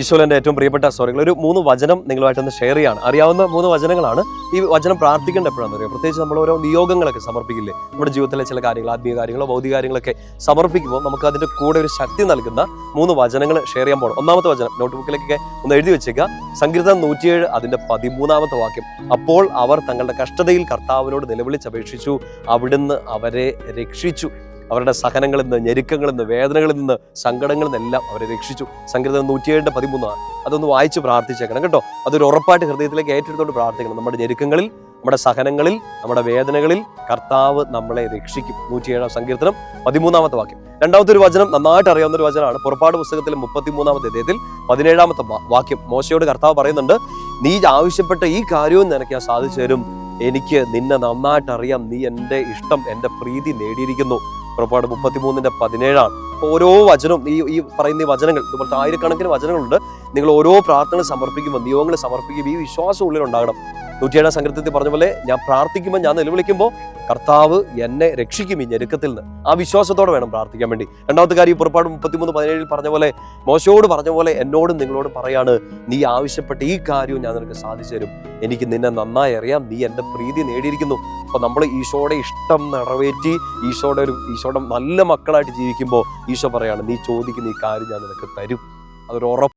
ഈശോയുടെ ഏറ്റവും പ്രിയപ്പെട്ട സോറികൾ ഒരു 3 വചനം നിങ്ങളുമായിട്ടൊന്ന് ഷെയർ ചെയ്യാണ്. അറിയാവുന്ന 3 വചനങ്ങളാണ്. ഈ വചനം പ്രാർത്ഥിക്കേണ്ട എപ്പോഴാണെന്ന് അറിയാം. പ്രത്യേകിച്ച് നമ്മൾ ഓരോ നിയോഗങ്ങളൊക്കെ സമർപ്പിക്കില്ലേ, നമ്മുടെ ജീവിതത്തിലെ ചില കാര്യങ്ങൾ, ആത്മീയ കാര്യങ്ങളോ ഭൗതിക കാര്യങ്ങളൊക്കെ സമർപ്പിക്കുമ്പോൾ നമുക്ക് അതിൻ്റെ കൂടെ ഒരു ശക്തി നൽകുന്ന 3 വചനങ്ങൾ ഷെയർ ചെയ്യാൻ പോകണം. ഒന്നാമത്തെ വചനം നോട്ട് ബുക്കിലേക്കൊക്കെ ഒന്ന് എഴുതി വെച്ചേക്കുക. സങ്കീർത്തനം 107 അതിൻ്റെ 13-ാമത്തെ വാക്യം. അപ്പോൾ അവർ തങ്ങളുടെ കഷ്ടതയിൽ കർത്താവിനോട് നിലവിളിച്ചപേക്ഷിച്ചു, അവിടുന്ന് അവരെ രക്ഷിച്ചു. അവരുടെ സഹനങ്ങളിൽ നിന്ന്, ഞെരുക്കങ്ങളിൽ നിന്ന്, വേദനകളിൽ നിന്ന്, സങ്കടങ്ങളിൽ നിന്നെല്ലാം അവരെ രക്ഷിച്ചു. സങ്കീർത്തനം 107 13 അതൊന്ന് വായിച്ച് പ്രാർത്ഥിച്ചേക്കണം കേട്ടോ. അതൊരു ഉറപ്പായിട്ട് ഹൃദയത്തിലേക്ക് ഏറ്റെടുത്തുകൊണ്ട് പ്രാർത്ഥിക്കണം. നമ്മുടെ ഞെരുക്കങ്ങളിൽ, നമ്മുടെ സഹനങ്ങളിൽ, നമ്മുടെ വേദനകളിൽ കർത്താവ് നമ്മളെ രക്ഷിക്കും. 107 സങ്കീർത്തനം 13-ാമത്തെ വാക്യം. രണ്ടാമത്തെ ഒരു വചനം നന്നായിട്ട് അറിയാവുന്ന ഒരു വചനമാണ്. പുറപ്പാട് പുസ്തകത്തിലെ 33-ാമത്തെ അധ്യായത്തിൽ 17-ാമത്തെ വാക്യം. മോശയോട് കർത്താവ് പറയുന്നുണ്ട്, നീ ആവശ്യപ്പെട്ട ഈ കാര്യവും നിനക്ക് ഞാൻ സാധിച്ചു തരും. എനിക്ക് നിന്നെ നന്നായിട്ട് അറിയാം, നീ എൻ്റെ ഇഷ്ടം, എൻ്റെ പ്രീതി നേടിയിരിക്കുന്നു. പുറപ്പാട് 33:17. അപ്പോൾ ഓരോ വചനവും ഈ പറയുന്ന ഈ വചനങ്ങൾ, ഇതുപോലത്തെ ആയിരക്കണക്കിന് വചനങ്ങളുണ്ട്. നിങ്ങൾ ഓരോ പ്രാർത്ഥന സമർപ്പിക്കുമ്പോൾ, നിയോഗങ്ങൾ സമർപ്പിക്കുമ്പോൾ ഈ വിശ്വാസം ഉള്ളിലുണ്ടാകണം. 107 സങ്കീർത്തനത്തിൽ പറഞ്ഞ പോലെ, ഞാൻ പ്രാർത്ഥിക്കുമ്പോൾ, ഞാൻ നിലവിളിക്കുമ്പോൾ കർത്താവ് എന്നെ രക്ഷിക്കും ഈ ഞെരുക്കത്തിൽ നിന്ന്. ആ വിശ്വാസത്തോടെ വേണം പ്രാർത്ഥിക്കാൻ വേണ്ടി. രണ്ടാമത്തെ കാര്യം പുറപ്പാട് 33:17 പറഞ്ഞ പോലെ, മോശയോട് പറഞ്ഞ പോലെ എന്നോടും നിങ്ങളോടും പറയാണ്, നീ ആവശ്യപ്പെട്ട ഈ കാര്യവും ഞാൻ നിനക്ക് സാധിച്ചു തരും. എനിക്ക് നിന്നെ നന്നായി അറിയാം, നീ എൻ്റെ പ്രീതി നേടിയിരിക്കുന്നു. അപ്പോൾ നമ്മൾ ഈശോയുടെ ഇഷ്ടം നിറവേറ്റി ഈശോയുടെ നല്ല മക്കളായിട്ട് ജീവിക്കുമ്പോൾ ഈശോ പറയാണ്, നീ ചോദിക്കുന്ന ഈ കാര്യം ഞാൻ നിനക്ക് തരും. അതൊരു ഉറപ്പ്.